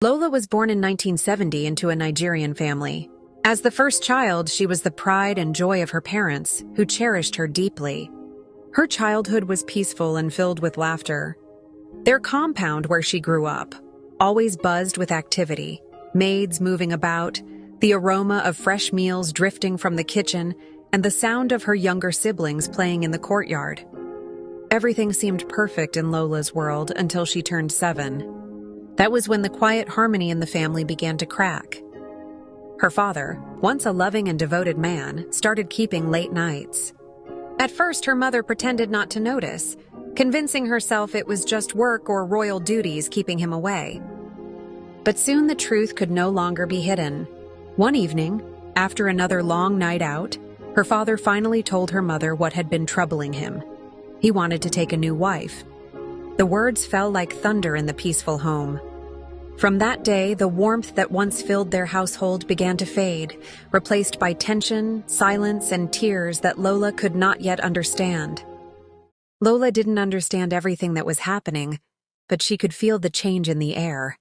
Lola was born in 1970 into a Nigerian family. As the first child, she was the pride and joy of her parents, who cherished her deeply. Her childhood was peaceful and filled with laughter. Their compound where she grew up always buzzed with activity, maids moving about, the aroma of fresh meals drifting from the kitchen, and the sound of her younger siblings playing in the courtyard. Everything seemed perfect in Lola's world until she turned 7. That was when the quiet harmony in the family began to crack. Her father, once a loving and devoted man, started keeping late nights. At first, her mother pretended not to notice, convincing herself it was just work or royal duties keeping him away. But soon the truth could no longer be hidden. One evening, after another long night out, her father finally told her mother what had been troubling him. He wanted to take a new wife. The words fell like thunder in the peaceful home. From that day, the warmth that once filled their household began to fade, replaced by tension, silence, and tears that Lola could not yet understand. Lola didn't understand everything that was happening, but she could feel the change in the air.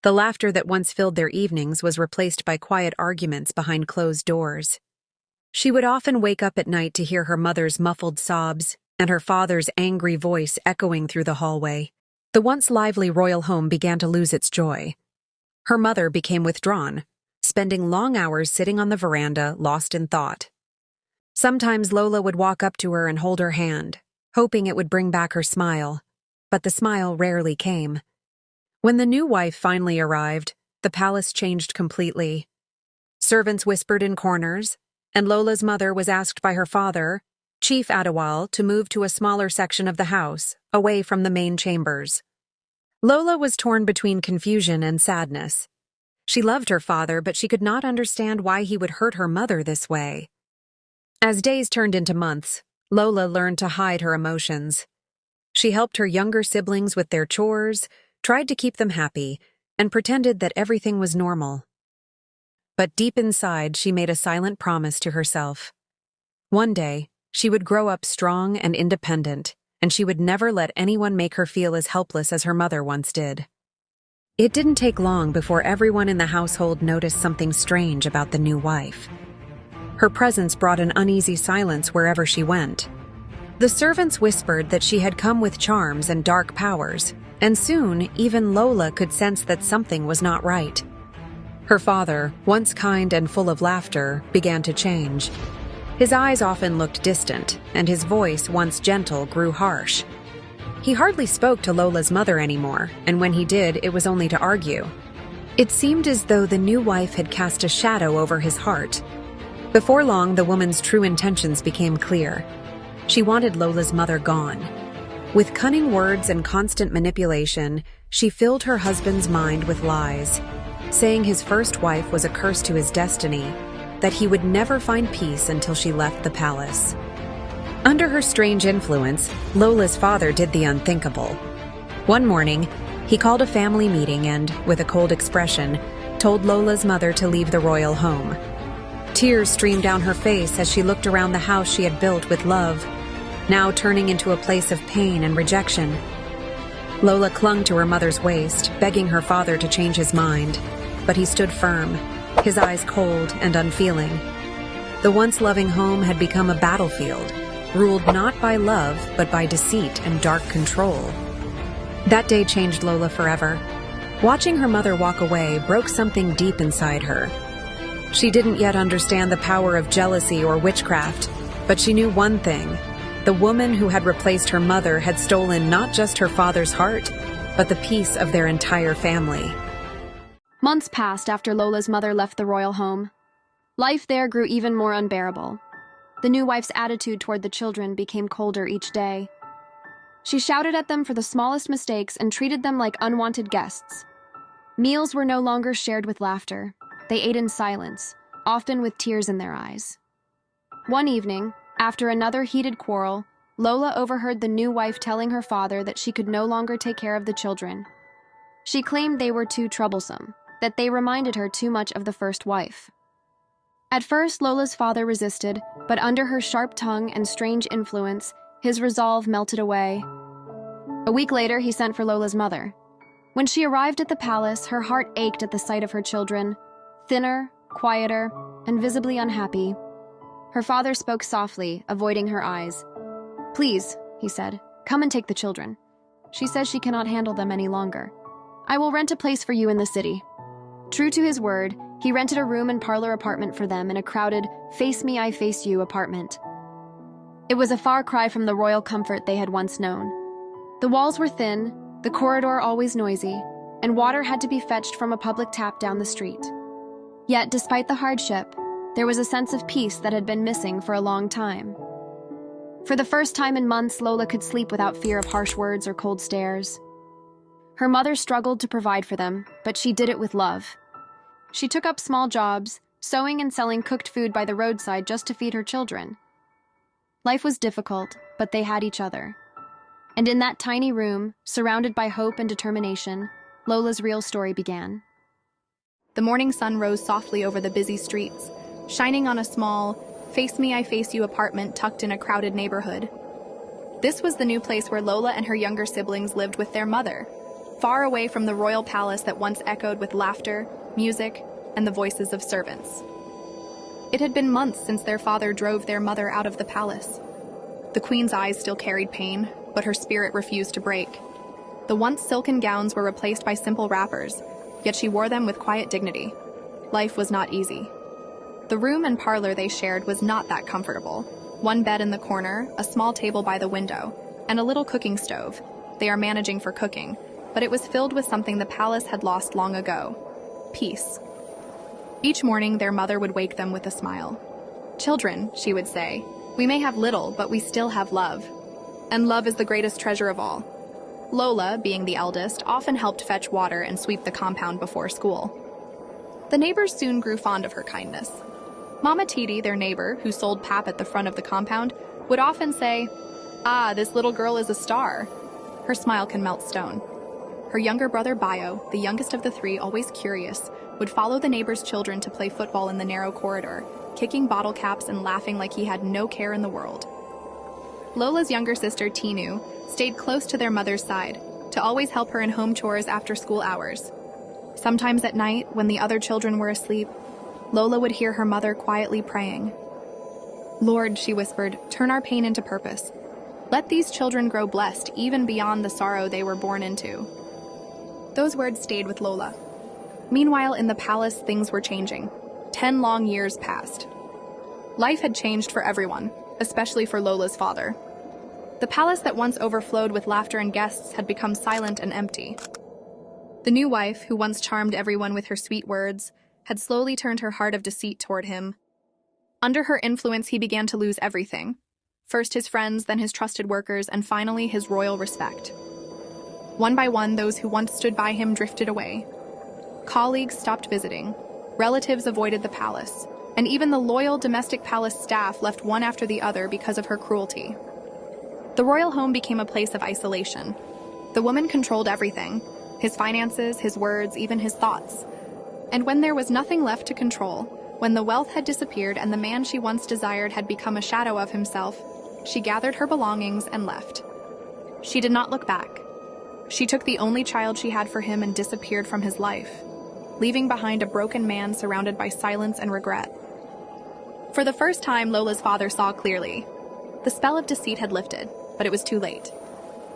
The laughter that once filled their evenings was replaced by quiet arguments behind closed doors. She would often wake up at night to hear her mother's muffled sobs and her father's angry voice echoing through the hallway. The once lively royal home began to lose its joy. Her mother became withdrawn, spending long hours sitting on the veranda, lost in thought. Sometimes Lola would walk up to her and hold her hand, hoping it would bring back her smile, but the smile rarely came. When the new wife finally arrived, the palace changed completely. Servants whispered in corners, and Lola's mother was asked by her father, Chief Adewale, to move to a smaller section of the house, away from the main chambers. Lola was torn between confusion and sadness. She loved her father, but she could not understand why he would hurt her mother this way. As days turned into months, Lola learned to hide her emotions. She helped her younger siblings with their chores, tried to keep them happy, and pretended that everything was normal. But deep inside, she made a silent promise to herself. One day, she would grow up strong and independent, and she would never let anyone make her feel as helpless as her mother once did. It didn't take long before everyone in the household noticed something strange about the new wife. Her presence brought an uneasy silence wherever she went. The servants whispered that she had come with charms and dark powers, and soon even Lola could sense that something was not right. Her father, once kind and full of laughter, began to change. His eyes often looked distant, and his voice, once gentle, grew harsh. He hardly spoke to Lola's mother anymore, and when he did, it was only to argue. It seemed as though the new wife had cast a shadow over his heart. Before long, the woman's true intentions became clear. She wanted Lola's mother gone. With cunning words and constant manipulation, she filled her husband's mind with lies, saying his first wife was a curse to his destiny, that he would never find peace until she left the palace. Under her strange influence, Lola's father did the unthinkable. One morning, he called a family meeting and, with a cold expression, told Lola's mother to leave the royal home. Tears streamed down her face as she looked around the house she had built with love, now turning into a place of pain and rejection. Lola clung to her mother's waist, begging her father to change his mind, but he stood firm, his eyes cold and unfeeling. The once loving home had become a battlefield, ruled not by love, but by deceit and dark control. That day changed Lola forever. Watching her mother walk away broke something deep inside her. She didn't yet understand the power of jealousy or witchcraft, but she knew one thing. The woman who had replaced her mother had stolen not just her father's heart, but the peace of their entire family. Months passed after Lola's mother left the royal home. Life there grew even more unbearable. The new wife's attitude toward the children became colder each day. She shouted at them for the smallest mistakes and treated them like unwanted guests. Meals were no longer shared with laughter. They ate in silence, often with tears in their eyes. One evening, after another heated quarrel, Lola overheard the new wife telling her father that she could no longer take care of the children. She claimed they were too troublesome, that they reminded her too much of the first wife. At first, Lola's father resisted, but under her sharp tongue and strange influence, his resolve melted away. A week later, he sent for Lola's mother. When she arrived at the palace, her heart ached at the sight of her children, thinner, quieter, and visibly unhappy. Her father spoke softly, avoiding her eyes. "Please," he said, "come and take the children. She says she cannot handle them any longer. I will rent a place for you in the city." True to his word, he rented a room and parlor apartment for them in a crowded, face me, I face you apartment. It was a far cry from the royal comfort they had once known. The walls were thin, the corridor always noisy, and water had to be fetched from a public tap down the street. Yet, despite the hardship, there was a sense of peace that had been missing for a long time. For the first time in months, Lola could sleep without fear of harsh words or cold stares. Her mother struggled to provide for them, but she did it with love. She took up small jobs, sewing and selling cooked food by the roadside just to feed her children. Life was difficult, but they had each other. And in that tiny room, surrounded by hope and determination, Lola's real story began. The morning sun rose softly over the busy streets, shining on a small, face me, I face you apartment tucked in a crowded neighborhood. This was the new place where Lola and her younger siblings lived with their mother, far away from the royal palace that once echoed with laughter, music, and the voices of servants. It had been months since their father drove their mother out of the palace. The queen's eyes still carried pain, but her spirit refused to break. The once silken gowns were replaced by simple wrappers, yet she wore them with quiet dignity. Life was not easy. The room and parlor they shared was not that comfortable. One bed in the corner, a small table by the window, and a little cooking stove. They are managing for cooking, but it was filled with something the palace had lost long ago: peace. Each morning, their mother would wake them with a smile. "Children," she would say, "we may have little, but we still have love. And love is the greatest treasure of all." Lola, being the eldest, often helped fetch water and sweep the compound before school. The neighbors soon grew fond of her kindness. Mama Titi, their neighbor, who sold pap at the front of the compound, would often say, "Ah, this little girl is a star." Her smile can melt stone. Her younger brother Bio, the youngest of the three, always curious, would follow the neighbors' children to play football in the narrow corridor, kicking bottle caps and laughing like he had no care in the world. Lola's younger sister, Tinu, stayed close to their mother's side, to always help her in home chores after school hours. Sometimes at night, when the other children were asleep, Lola would hear her mother quietly praying. "Lord," she whispered, "turn our pain into purpose. Let these children grow blessed even beyond the sorrow they were born into." Those words stayed with Lola. Meanwhile, in the palace, things were changing. 10 long years passed. Life had changed for everyone, especially for Lola's father. The palace that once overflowed with laughter and guests had become silent and empty. The new wife, who once charmed everyone with her sweet words, had slowly turned her heart of deceit toward him. Under her influence, he began to lose everything. First his friends, then his trusted workers, and finally his royal respect. One by one, those who once stood by him drifted away. Colleagues stopped visiting. Relatives avoided the palace. And even the loyal domestic palace staff left one after the other because of her cruelty. The royal home became a place of isolation. The woman controlled everything: his finances, his words, even his thoughts. And when there was nothing left to control, when the wealth had disappeared and the man she once desired had become a shadow of himself, she gathered her belongings and left. She did not look back. She took the only child she had for him and disappeared from his life, leaving behind a broken man surrounded by silence and regret. For the first time, Lola's father saw clearly. The spell of deceit had lifted, but it was too late.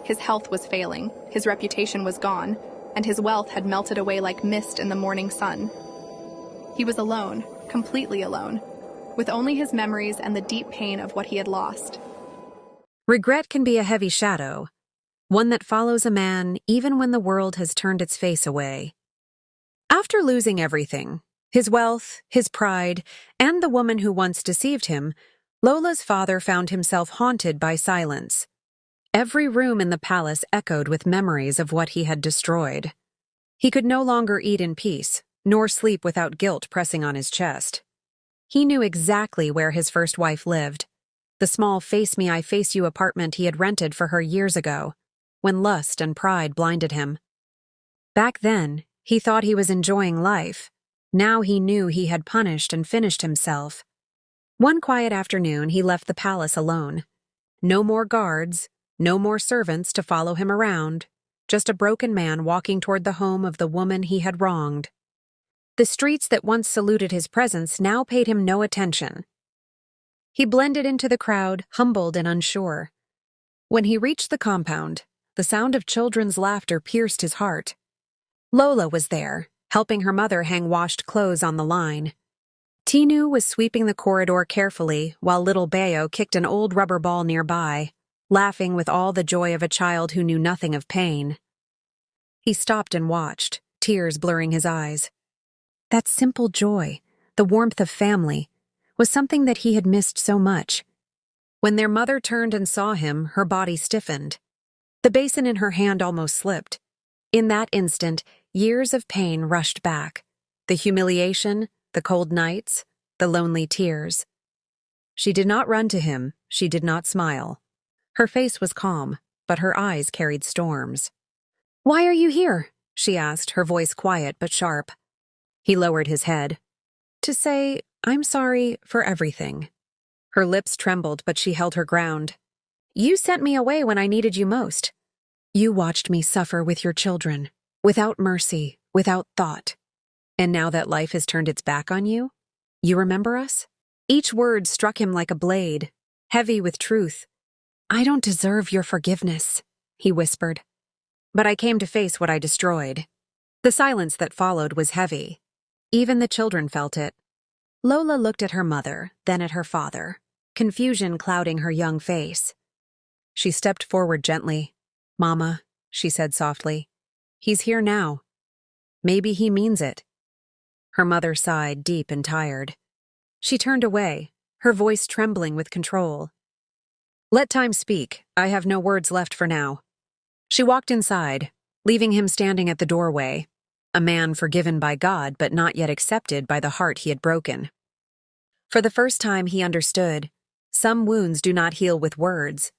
His health was failing, his reputation was gone, and his wealth had melted away like mist in the morning sun. He was alone, completely alone, with only his memories and the deep pain of what he had lost. Regret can be a heavy shadow, one that follows a man even when the world has turned its face away. After losing everything, his wealth, his pride, and the woman who once deceived him, Lola's father found himself haunted by silence. Every room in the palace echoed with memories of what he had destroyed. He could no longer eat in peace, nor sleep without guilt pressing on his chest. He knew exactly where his first wife lived, the small face me I face you apartment he had rented for her years ago, when lust and pride blinded him. Back then, he thought he was enjoying life. Now he knew he had punished and finished himself. One quiet afternoon, he left the palace alone. No more guards, no more servants to follow him around, just a broken man walking toward the home of the woman he had wronged. The streets that once saluted his presence now paid him no attention. He blended into the crowd, humbled and unsure. When he reached the compound, the sound of children's laughter pierced his heart. Lola was there, helping her mother hang washed clothes on the line. Tinu was sweeping the corridor carefully while little Bayo kicked an old rubber ball nearby, laughing with all the joy of a child who knew nothing of pain. He stopped and watched, tears blurring his eyes. That simple joy, the warmth of family, was something that he had missed so much. When their mother turned and saw him, her body stiffened. The basin in her hand almost slipped. In that instant, years of pain rushed back. The humiliation, the cold nights, the lonely tears. She did not run to him, she did not smile. Her face was calm, but her eyes carried storms. "Why are you here?" she asked, her voice quiet but sharp. He lowered his head. "To say, I'm sorry for everything." Her lips trembled, but she held her ground. "You sent me away when I needed you most. You watched me suffer with your children, without mercy, without thought. And now that life has turned its back on you, you remember us?" Each word struck him like a blade, heavy with truth. "I don't deserve your forgiveness," he whispered. "But I came to face what I destroyed." The silence that followed was heavy. Even the children felt it. Lola looked at her mother, then at her father, confusion clouding her young face. She stepped forward gently. "Mama," she said softly, "he's here now. Maybe he means it." Her mother sighed, deep and tired. She turned away, her voice trembling with control. "Let time speak. I have no words left for now." She walked inside, leaving him standing at the doorway, a man forgiven by God but not yet accepted by the heart he had broken. For the first time he understood, some wounds do not heal with words.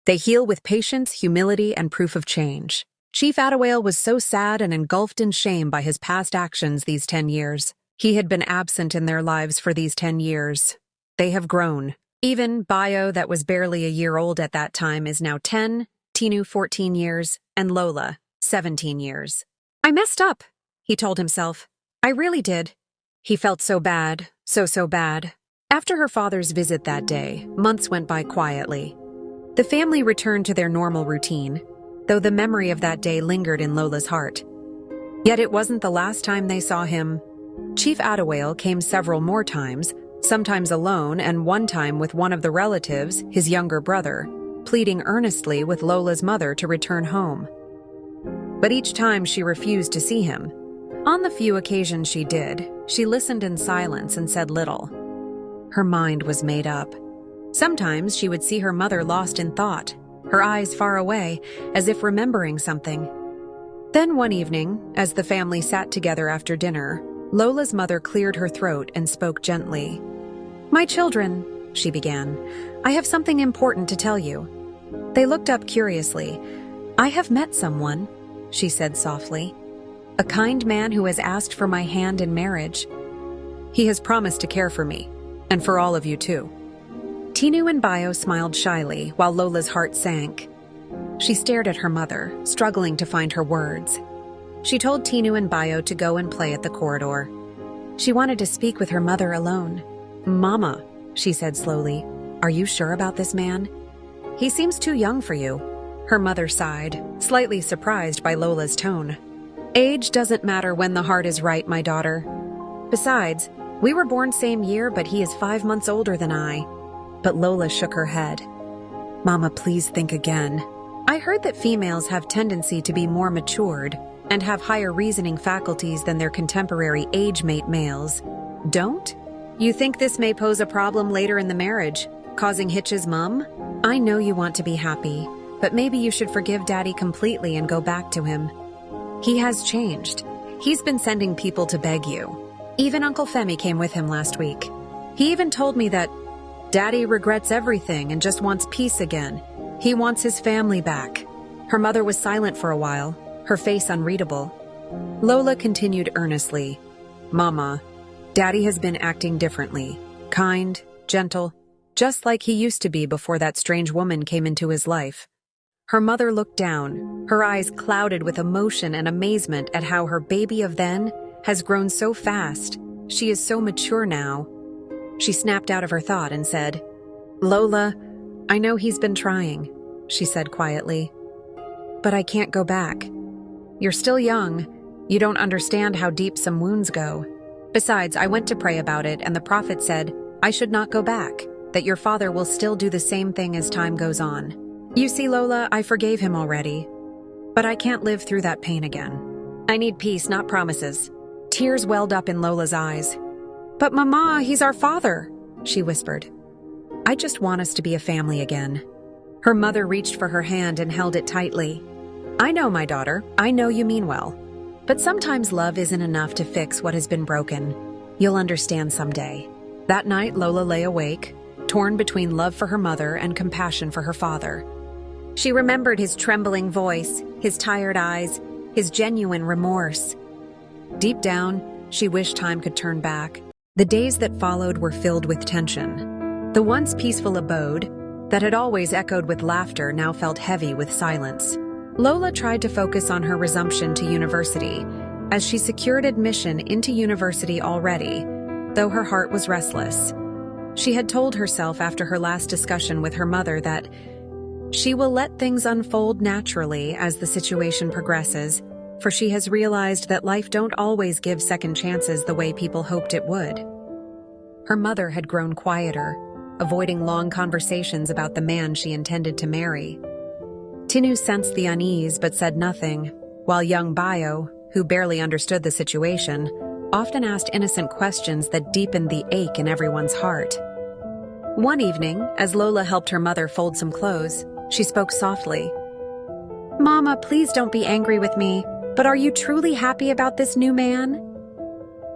They heal with patience, humility, and proof of change. Chief Attawale was so sad and engulfed in shame by his past actions these 10 years. He had been absent in their lives for these 10 years. They have grown. Even Bayo, that was barely a year old at that time, is now 10, Tinu 14 years, and Lola 17 years. "I messed up," he told himself. "I really did." He felt so bad, so bad. After her father's visit that day, months went by quietly. The family returned to their normal routine, though the memory of that day lingered in Lola's heart. Yet it wasn't the last time they saw him. Chief Attawale came several more times, sometimes alone and one time with one of the relatives, his younger brother, pleading earnestly with Lola's mother to return home. But each time she refused to see him. On the few occasions she did, she listened in silence and said little. Her mind was made up. Sometimes she would see her mother lost in thought, her eyes far away, as if remembering something. Then one evening, as the family sat together after dinner, Lola's mother cleared her throat and spoke gently. "My children," she began, "I have something important to tell you." They looked up curiously. "I have met someone," she said softly. "A kind man who has asked for my hand in marriage. He has promised to care for me, and for all of you too." Tinu and Bayo smiled shyly while Lola's heart sank. She stared at her mother, struggling to find her words. She told Tinu and Bayo to go and play at the corridor. She wanted to speak with her mother alone. "Mama," she said slowly, "are you sure about this man? He seems too young for you." Her mother sighed, slightly surprised by Lola's tone. "Age doesn't matter when the heart is right, my daughter. Besides, we were born same year, but he is 5 months older than I." But Lola shook her head. "Mama, please think again. I heard that females have tendency to be more matured and have higher reasoning faculties than their contemporary age-mate males. Don't? You think this may pose a problem later in the marriage, causing hitches, Mum? I know you want to be happy, but maybe you should forgive Daddy completely and go back to him. He has changed. He's been sending people to beg you. Even Uncle Femi came with him last week. He even told me that Daddy regrets everything and just wants peace again. He wants his family back." Her mother was silent for a while, her face unreadable. Lola continued earnestly, "Mama, Daddy has been acting differently, kind, gentle, just like he used to be before that strange woman came into his life. Her mother looked down, her eyes clouded with emotion and amazement at how her baby of then has grown so fast. She is so mature now. She snapped out of her thought and said, "Lola, I know he's been trying," she said quietly. "But I can't go back. You're still young. You don't understand how deep some wounds go. Besides, I went to pray about it, and the prophet said I should not go back, that your father will still do the same thing as time goes on. You see, Lola, I forgave him already. But I can't live through that pain again. I need peace, not promises." Tears welled up in Lola's eyes. "But Mama, he's our father," she whispered. "I just want us to be a family again." Her mother reached for her hand and held it tightly. "I know, my daughter, I know you mean well. But sometimes love isn't enough to fix what has been broken. You'll understand someday." That night, Lola lay awake, torn between love for her mother and compassion for her father. She remembered his trembling voice, his tired eyes, his genuine remorse. Deep down, she wished time could turn back. The days that followed were filled with tension. The once peaceful abode, that had always echoed with laughter, now felt heavy with silence. Lola tried to focus on her resumption to university, as she secured admission into university already, though her heart was restless. She had told herself after her last discussion with her mother that she will let things unfold naturally as the situation progresses, for she has realized that life don't always give second chances the way people hoped it would. Her mother had grown quieter, avoiding long conversations about the man she intended to marry. Tinu sensed the unease but said nothing, while young Bio, who barely understood the situation, often asked innocent questions that deepened the ache in everyone's heart. One evening, as Lola helped her mother fold some clothes, she spoke softly. "Mama, please don't be angry with me, but are you truly happy about this new man?"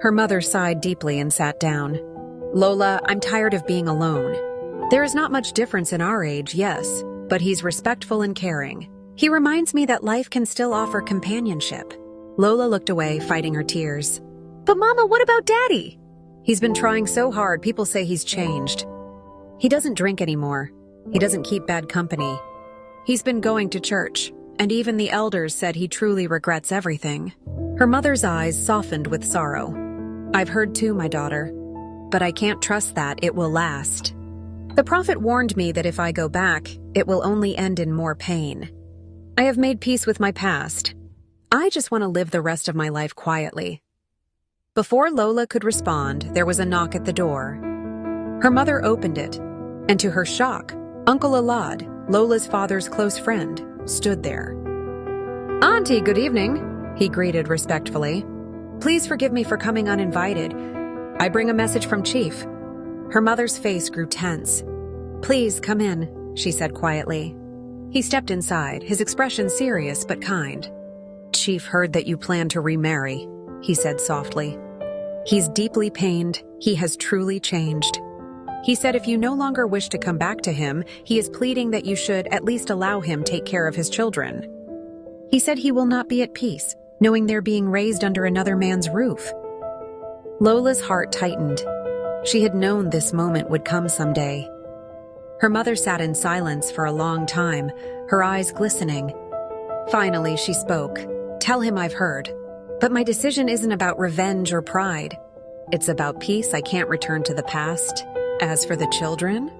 Her mother sighed deeply and sat down. "Lola, I'm tired of being alone. There is not much difference in our age, yes, but he's respectful and caring. He reminds me that life can still offer companionship." Lola looked away, fighting her tears. "But Mama, what about Daddy?" "He's been trying so hard, people say he's changed. He doesn't drink anymore. He doesn't keep bad company. He's been going to church, and even the elders said he truly regrets everything." Her mother's eyes softened with sorrow. "I've heard too, my daughter, but I can't trust that it will last. The prophet warned me that if I go back, it will only end in more pain. I have made peace with my past. I just want to live the rest of my life quietly." Before Lola could respond, there was a knock at the door. Her mother opened it, and to her shock, Uncle Alad, Lola's father's close friend, stood there. "Auntie, good evening," he greeted respectfully. "Please forgive me for coming uninvited. I bring a message from Chief." Her mother's face grew tense. "Please, come in," she said quietly. He stepped inside, his expression serious but kind. "Chief heard that you plan to remarry," he said softly. "He's deeply pained. He has truly changed. He said if you no longer wish to come back to him, he is pleading that you should at least allow him take care of his children. He said he will not be at peace, knowing they're being raised under another man's roof." Lola's heart tightened. She had known this moment would come someday. Her mother sat in silence for a long time, her eyes glistening. Finally, she spoke. "Tell him I've heard. But my decision isn't about revenge or pride. It's about peace. I can't return to the past. As for the children,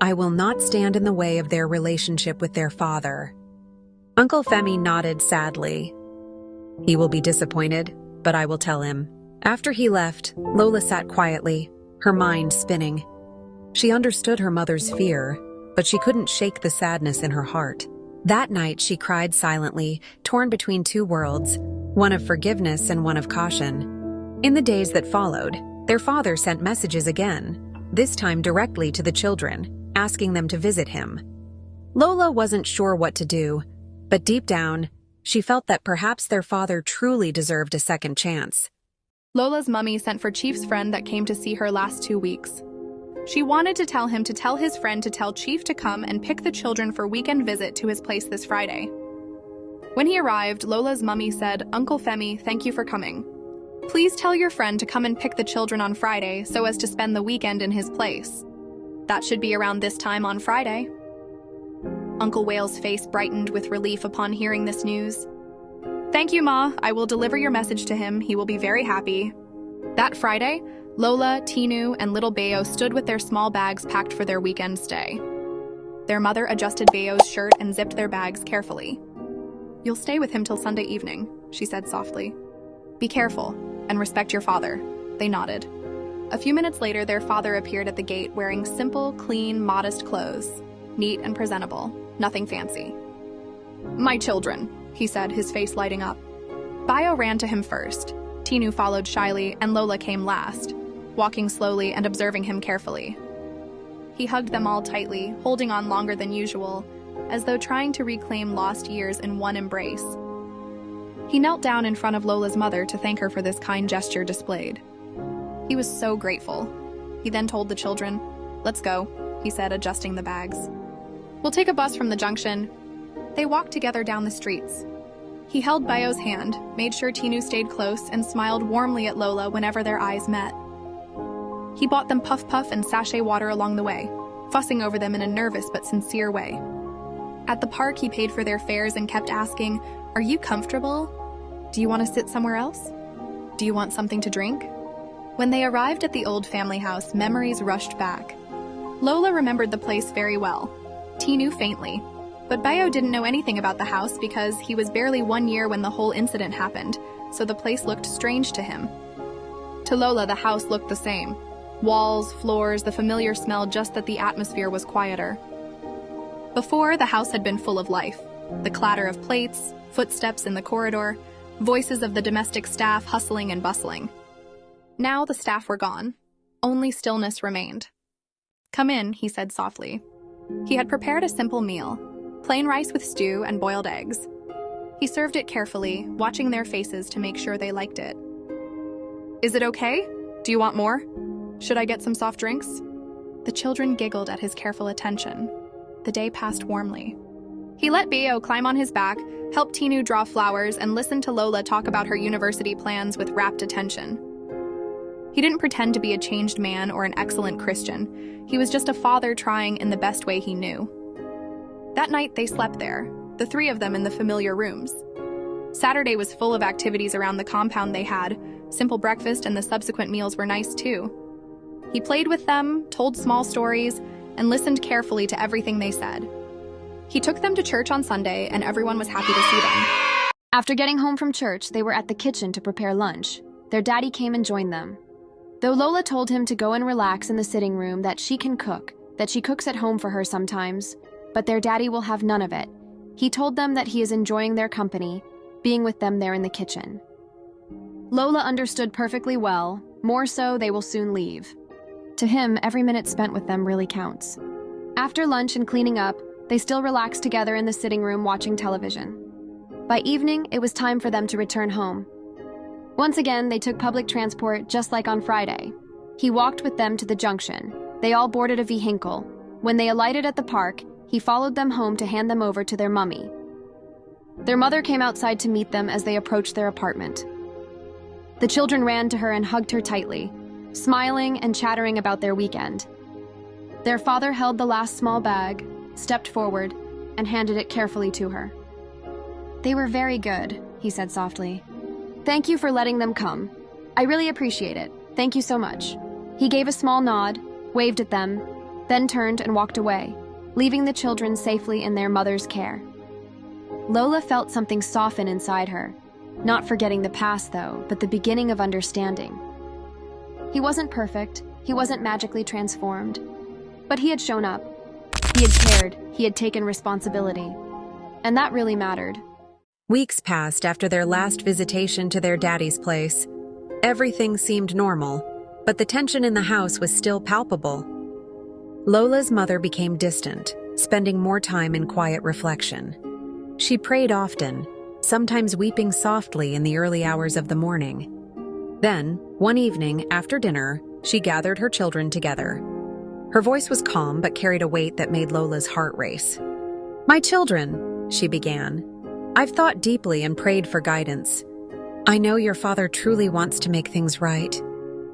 I will not stand in the way of their relationship with their father." Uncle Femi nodded sadly. "He will be disappointed, but I will tell him." After he left, Lola sat quietly, her mind spinning. She understood her mother's fear, but she couldn't shake the sadness in her heart. That night, she cried silently, torn between two worlds, one of forgiveness and one of caution. In the days that followed, their father sent messages again, this time directly to the children, asking them to visit him. Lola wasn't sure what to do, but deep down, she felt that perhaps their father truly deserved a second chance. Lola's mummy sent for Chief's friend that came to see her last 2 weeks. She wanted to tell him to tell his friend to tell Chief to come and pick the children for weekend visit to his place this Friday. When he arrived, Lola's mummy said, "Uncle Femi, thank you for coming. Please tell your friend to come and pick the children on Friday so as to spend the weekend in his place. That should be around this time on Friday." Uncle Whale's face brightened with relief upon hearing this news. "Thank you, Ma. I will deliver your message to him. He will be very happy." That Friday, Lola, Tinu, and little Bayo stood with their small bags packed for their weekend stay. Their mother adjusted Bayo's shirt and zipped their bags carefully. "You'll stay with him till Sunday evening," she said softly. "Be careful, and respect your father." They nodded. A few minutes later, their father appeared at the gate wearing simple, clean, modest clothes. Neat and presentable, nothing fancy. "My children," he said, his face lighting up. Bayo ran to him first. Tinu followed shyly, and Lola came last, walking slowly and observing him carefully. He hugged them all tightly, holding on longer than usual, as though trying to reclaim lost years in one embrace. He knelt down in front of Lola's mother to thank her for this kind gesture displayed. He was so grateful. He then told the children, "Let's go," he said, adjusting the bags. "We'll take a bus from the junction." They walked together down the streets. He held Bayo's hand, made sure Tinu stayed close, and smiled warmly at Lola whenever their eyes met. He bought them puff-puff and sachet water along the way, fussing over them in a nervous but sincere way. At the park, he paid for their fares and kept asking, "Are you comfortable? Do you want to sit somewhere else? Do you want something to drink?" When they arrived at the old family house, memories rushed back. Lola remembered the place very well. Tinu faintly. But Bayo didn't know anything about the house because he was barely 1 year when the whole incident happened, so the place looked strange to him. To Lola, the house looked the same. Walls, floors, the familiar smell, just that the atmosphere was quieter. Before, the house had been full of life. The clatter of plates, footsteps in the corridor, voices of the domestic staff hustling and bustling. Now the staff were gone. Only stillness remained. "Come in," he said softly. He had prepared a simple meal. Plain rice with stew and boiled eggs. He served it carefully, watching their faces to make sure they liked it. "Is it okay? Do you want more? Should I get some soft drinks?" The children giggled at his careful attention. The day passed warmly. He let Bayo climb on his back, helped Tinu draw flowers, and listened to Lola talk about her university plans with rapt attention. He didn't pretend to be a changed man or an excellent Christian. He was just a father trying in the best way he knew. That night, they slept there, the three of them in the familiar rooms. Saturday was full of activities around the compound they had. Simple breakfast and the subsequent meals were nice too. He played with them, told small stories, and listened carefully to everything they said. He took them to church on Sunday, and everyone was happy to see them. After getting home from church, they were at the kitchen to prepare lunch. Their daddy came and joined them. Though Lola told him to go and relax in the sitting room, that she can cook, that she cooks at home for her sometimes, but their daddy will have none of it. He told them that he is enjoying their company, being with them there in the kitchen. Lola understood perfectly well, more so they will soon leave. To him, every minute spent with them really counts. After lunch and cleaning up, they still relaxed together in the sitting room watching television. By evening, it was time for them to return home. Once again, they took public transport just like on Friday. He walked with them to the junction. They all boarded a vehicle. When they alighted at the park, he followed them home to hand them over to their mummy. Their mother came outside to meet them as they approached their apartment. The children ran to her and hugged her tightly, smiling and chattering about their weekend. Their father held the last small bag, stepped forward, and handed it carefully to her. "They were very good," he said softly. "Thank you for letting them come. I really appreciate it. Thank you so much." He gave a small nod, waved at them, then turned and walked away, leaving the children safely in their mother's care. Lola felt something soften inside her, not forgetting the past though, but the beginning of understanding. He wasn't perfect, he wasn't magically transformed, but he had shown up. He had cared, he had taken responsibility, and that really mattered. Weeks passed after their last visitation to their daddy's place. Everything seemed normal, but the tension in the house was still palpable. Lola's mother became distant, spending more time in quiet reflection. She prayed often, sometimes weeping softly in the early hours of the morning. Then, one evening after dinner, she gathered her children together. Her voice was calm but carried a weight that made Lola's heart race. "My children," she began, "I've thought deeply and prayed for guidance. I know your father truly wants to make things right.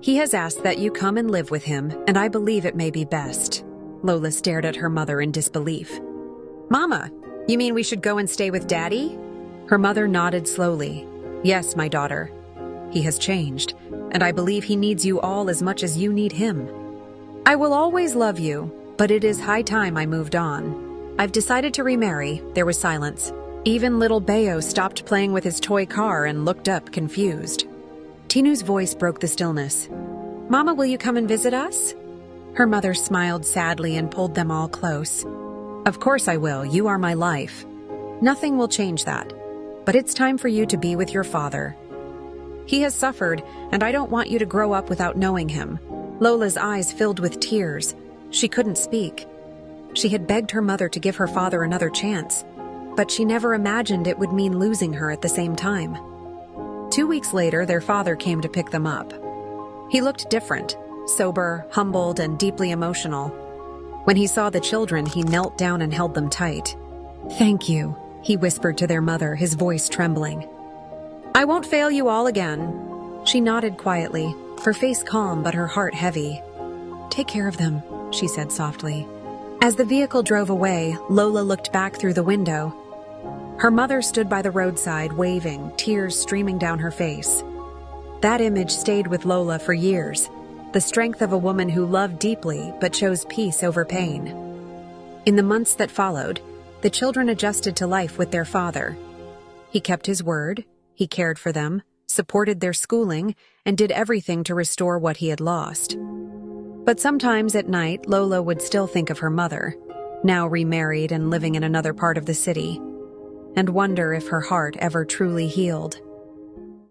He has asked that you come and live with him, and I believe it may be best." Lola stared at her mother in disbelief. Mama, you mean we should go and stay with Daddy? Her mother nodded slowly. Yes, my daughter. He has changed, and I believe he needs you all as much as you need him. I will always love you, but it is high time I moved on. I've decided to remarry. There was silence. Even little Bayo stopped playing with his toy car and looked up, confused. Tinu's voice broke the stillness. Mama, will you come and visit us? Her mother smiled sadly and pulled them all close. Of course I will. You are my life. Nothing will change that. But it's time for you to be with your father. He has suffered, and I don't want you to grow up without knowing him. Lola's eyes filled with tears. She couldn't speak. She had begged her mother to give her father another chance, but she never imagined it would mean losing her at the same time. 2 weeks later, their father came to pick them up. He looked different, sober, humbled, and deeply emotional. When he saw the children, he knelt down and held them tight. Thank you, he whispered to their mother, his voice trembling. I won't fail you all again. She nodded quietly, her face calm but her heart heavy. Take care of them, she said softly. As the vehicle drove away, Lola looked back through the window. Her mother stood by the roadside, waving, tears streaming down her face. That image stayed with Lola for years, the strength of a woman who loved deeply but chose peace over pain. In the months that followed, the children adjusted to life with their father. He kept his word, he cared for them, supported their schooling, and did everything to restore what he had lost. But sometimes at night, Lola would still think of her mother, now remarried and living in another part of the city, and wonder if her heart ever truly healed.